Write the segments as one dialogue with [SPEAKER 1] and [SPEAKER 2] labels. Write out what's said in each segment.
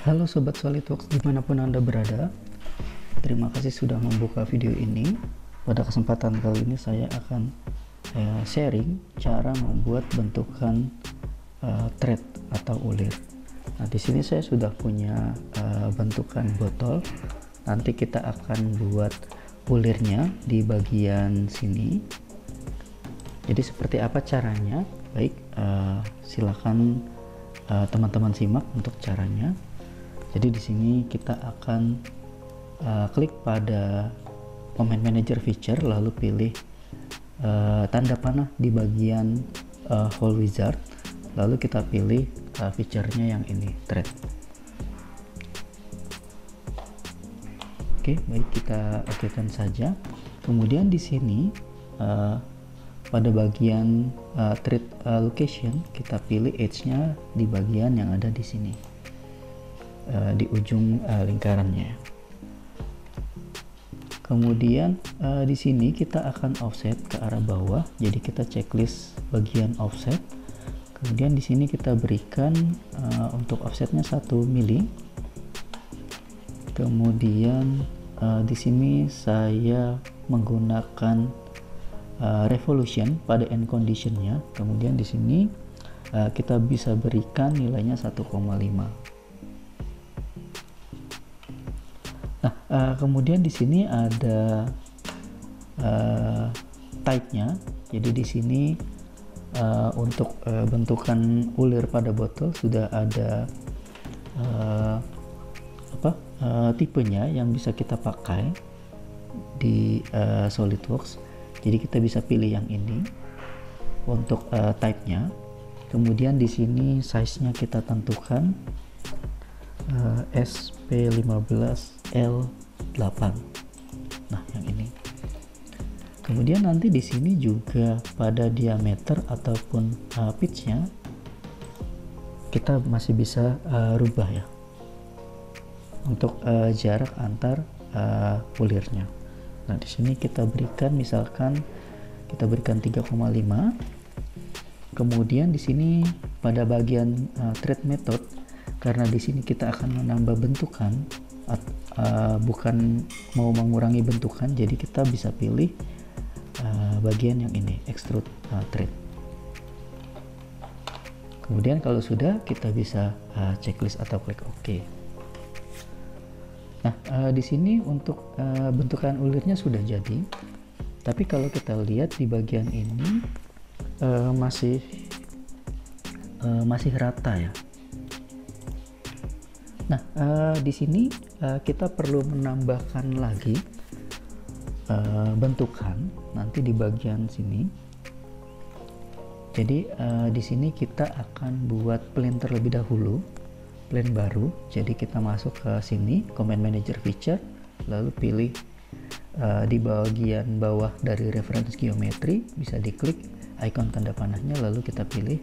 [SPEAKER 1] Halo Sobat SolidWorks dimanapun Anda berada, terima kasih sudah membuka video ini. Pada kesempatan kali ini saya akan sharing cara membuat bentukan thread atau ulir. Nah, di sini saya sudah punya bentukan botol. Nanti kita akan buat ulirnya di bagian sini. Jadi seperti apa caranya? Baik, silakan teman-teman simak untuk caranya. Jadi di sini kita akan klik pada Comment Manager Feature, lalu pilih tanda panah di bagian Hole Wizard, lalu kita pilih feature-nya yang ini, thread. Oke, baik, kita okekan saja. Kemudian di sini pada bagian thread location kita pilih edge-nya di bagian yang ada di sini, di ujung lingkarannya. Kemudian di sini kita akan offset ke arah bawah, jadi kita checklist bagian offset. Kemudian di sini kita berikan untuk offsetnya 1 mili. Kemudian di sini saya menggunakan revolution pada end conditionnya. Kemudian di sini kita bisa berikan nilainya 1,5. Nah, kemudian di sini ada type-nya. Jadi di sini untuk bentukan ulir pada botol sudah ada tipenya yang bisa kita pakai di SolidWorks. Jadi kita bisa pilih yang ini untuk type-nya. Kemudian di sini size-nya kita tentukan SP15L8. Nah, yang ini. Kemudian nanti di sini juga pada diameter ataupun pitch-nya kita masih bisa rubah ya untuk jarak antar ulirnya. Nah, di sini kita berikan, misalkan kita berikan 3,5. Kemudian di sini pada bagian thread method, karena di sini kita akan menambah bentukan, bukan mau mengurangi bentukan, jadi kita bisa pilih bagian yang ini, extrude thread. Kemudian kalau sudah, kita bisa checklist atau klik OK. Nah, di sini untuk bentukan ulirnya sudah jadi, tapi kalau kita lihat di bagian ini masih rata ya. Nah, di sini kita perlu menambahkan lagi bentukan nanti di bagian sini. Jadi di sini kita akan buat plane terlebih dahulu, plane baru. Jadi kita masuk ke sini, Comment Manager Feature, lalu pilih di bagian bawah dari Reference Geometry, bisa diklik icon tanda panahnya, lalu kita pilih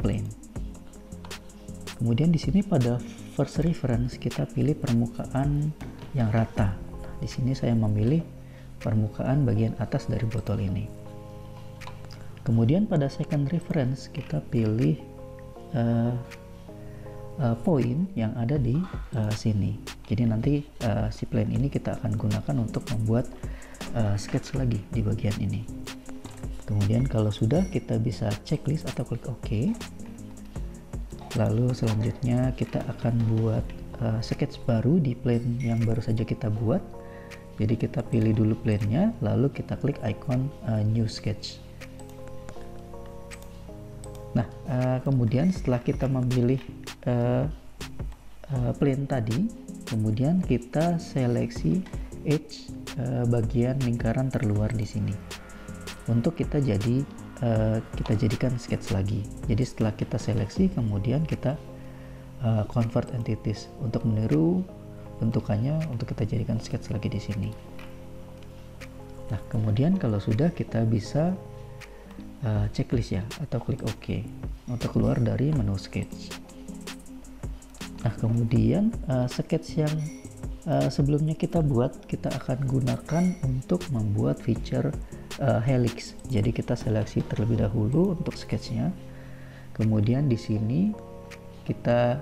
[SPEAKER 1] plane. Kemudian di sini pada first reference kita pilih permukaan yang rata. Nah, di sini saya memilih permukaan bagian atas dari botol ini. Kemudian pada second reference kita pilih poin yang ada di sini. Jadi nanti si plane ini kita akan gunakan untuk membuat sketch lagi di bagian ini. Kemudian kalau sudah, kita bisa checklist atau klik OK. Lalu selanjutnya kita akan buat sketch baru di plane yang baru saja kita buat. Jadi kita pilih dulu plane-nya, lalu kita klik icon new sketch. Nah, kemudian setelah kita memilih plane tadi, kemudian kita seleksi edge bagian lingkaran terluar di sini untuk kita jadikan sketch lagi. Jadi setelah kita seleksi, kemudian kita convert entities untuk meniru bentukannya untuk kita jadikan sketch lagi di sini. Nah, kemudian kalau sudah, kita bisa checklist ya atau klik OK untuk keluar dari menu sketch. Nah, kemudian sketch yang sebelumnya kita buat, kita akan gunakan untuk membuat feature helix. Jadi kita seleksi terlebih dahulu untuk sketchnya. Kemudian di sini kita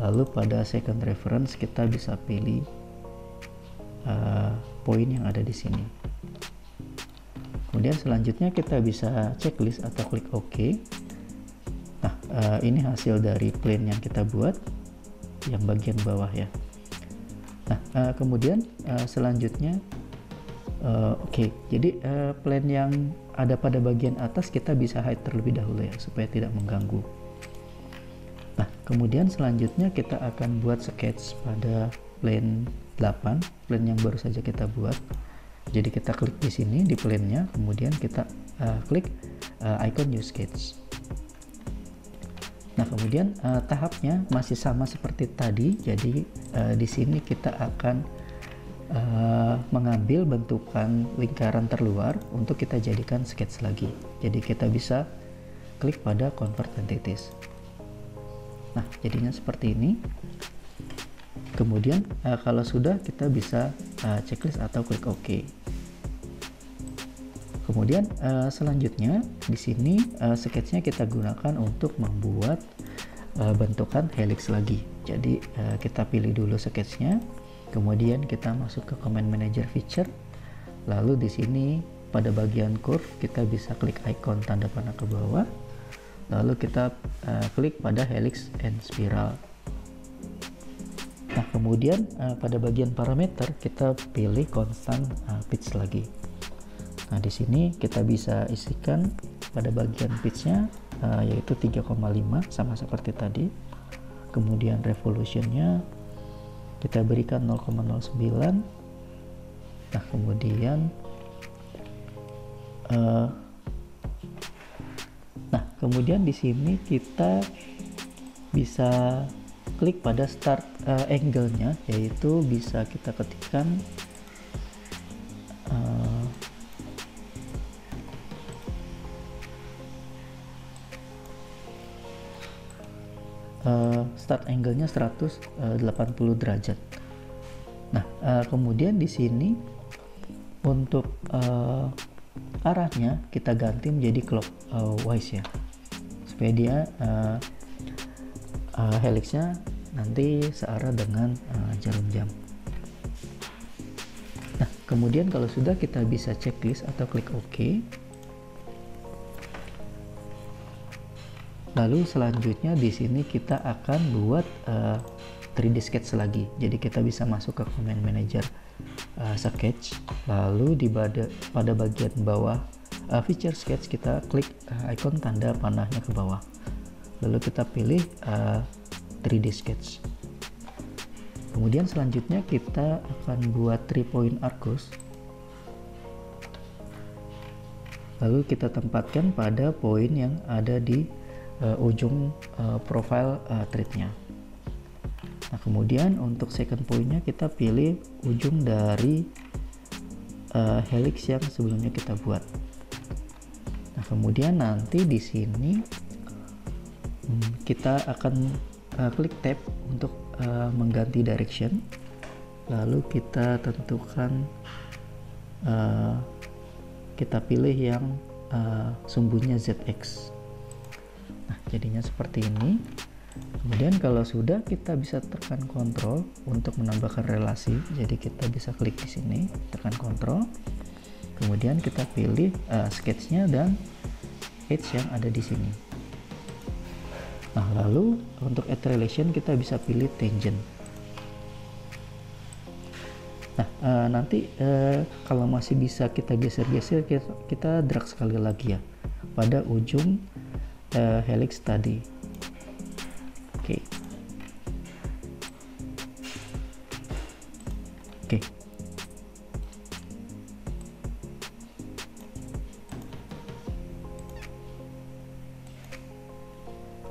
[SPEAKER 1] Lalu pada second reference kita bisa pilih poin yang ada di sini. Kemudian selanjutnya kita bisa checklist atau klik OK. Nah, ini hasil dari plan yang kita buat yang bagian bawah ya. Nah, kemudian selanjutnya Oke, jadi plan yang ada pada bagian atas kita bisa hide terlebih dahulu ya, supaya tidak mengganggu. Nah, kemudian selanjutnya kita akan buat sketch pada plan 8, plan yang baru saja kita buat. Jadi kita klik di sini di plannya, kemudian kita klik icon new sketch. Nah, kemudian tahapnya masih sama seperti tadi. Jadi di sini kita akan mengambil bentukan lingkaran terluar untuk kita jadikan sketch lagi. Jadi kita bisa klik pada convert entities. Nah, jadinya seperti ini. Kemudian kalau sudah, kita bisa checklist atau klik OK. Kemudian selanjutnya di sini sketchnya kita gunakan untuk membuat bentukan helix lagi. Jadi kita pilih dulu sketchnya. Kemudian kita masuk ke Command Manager Feature. Lalu di sini pada bagian curve kita bisa klik icon tanda panah ke bawah. Lalu kita klik pada helix and spiral. Nah, kemudian pada bagian parameter kita pilih constant pitch lagi. Nah, di sini kita bisa isikan pada bagian pitch-nya yaitu 3,5 sama seperti tadi. Kemudian revolution-nya kita berikan 0,09. Nah, kemudian di sini kita bisa klik pada start angle-nya, yaitu bisa kita ketikkan start angle-nya 180 derajat. Nah, kemudian di sini untuk arahnya kita ganti menjadi clockwise ya, supaya dia helixnya nanti searah dengan jarum jam. Nah, kemudian kalau sudah, kita bisa checklist atau klik OK. Lalu selanjutnya di sini kita akan buat 3D sketch lagi. Jadi kita bisa masuk ke Command Manager Sketch, lalu pada bagian bawah Feature Sketch kita klik icon tanda panahnya ke bawah. Lalu kita pilih 3D Sketch. Kemudian selanjutnya kita akan buat 3 point arcus. Lalu kita tempatkan pada poin yang ada di ujung profile thread-nya. Nah, kemudian untuk second point-nya kita pilih ujung dari helix yang sebelumnya kita buat. Nah, kemudian nanti di sini kita akan klik tab untuk mengganti direction. Lalu kita tentukan, kita pilih yang sumbunya ZX. Nah, jadinya seperti ini. Kemudian kalau sudah, kita bisa tekan Ctrl untuk menambahkan relasi. Jadi kita bisa klik di sini, tekan Ctrl. Kemudian kita pilih sketch-nya dan edge yang ada di sini. Nah, lalu untuk add relation kita bisa pilih tangent. Nah, nanti kalau masih bisa kita geser-geser, kita drag sekali lagi ya pada ujung helix tadi. Oke.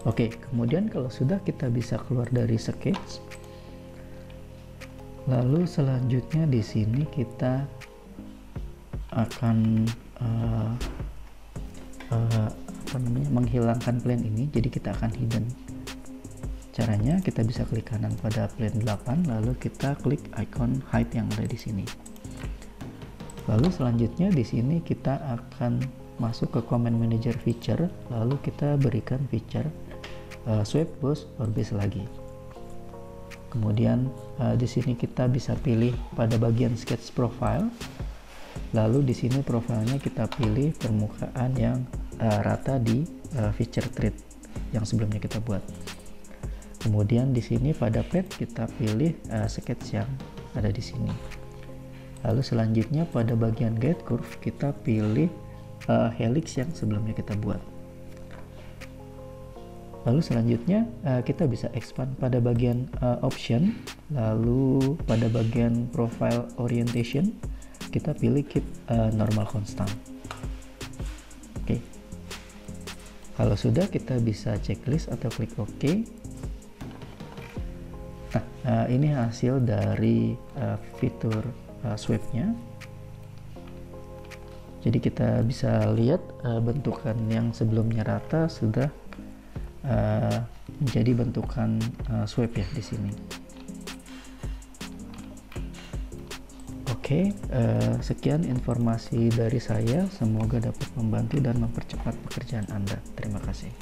[SPEAKER 1] Oke, kemudian kalau sudah, kita bisa keluar dari sketch. Lalu selanjutnya di sini kita akan menghilangkan plane ini. Jadi kita akan hidden. Caranya kita bisa klik kanan pada plane 8, lalu kita klik icon hide yang ada di sini. Lalu selanjutnya di sini kita akan masuk ke Command Manager Feature, lalu kita berikan feature sweep, boost, or base lagi. Kemudian di sini kita bisa pilih pada bagian sketch profile. Lalu di sini profilnya kita pilih permukaan yang rata di feature treat yang sebelumnya kita buat. Kemudian di sini pada pad kita pilih sketch yang ada di sini. Lalu selanjutnya pada bagian guide curve kita pilih helix yang sebelumnya kita buat. Lalu selanjutnya kita bisa expand pada bagian option. Lalu pada bagian profile orientation kita pilih keep normal constant. Oke. Kalau sudah, kita bisa checklist atau klik OK. Nah, ini hasil dari fitur swipe-nya. Jadi kita bisa lihat bentukan yang sebelumnya rata sudah menjadi bentukan swipe ya di sini. Oke, sekian informasi dari saya. Semoga dapat membantu dan mempercepat pekerjaan Anda. Terima kasih.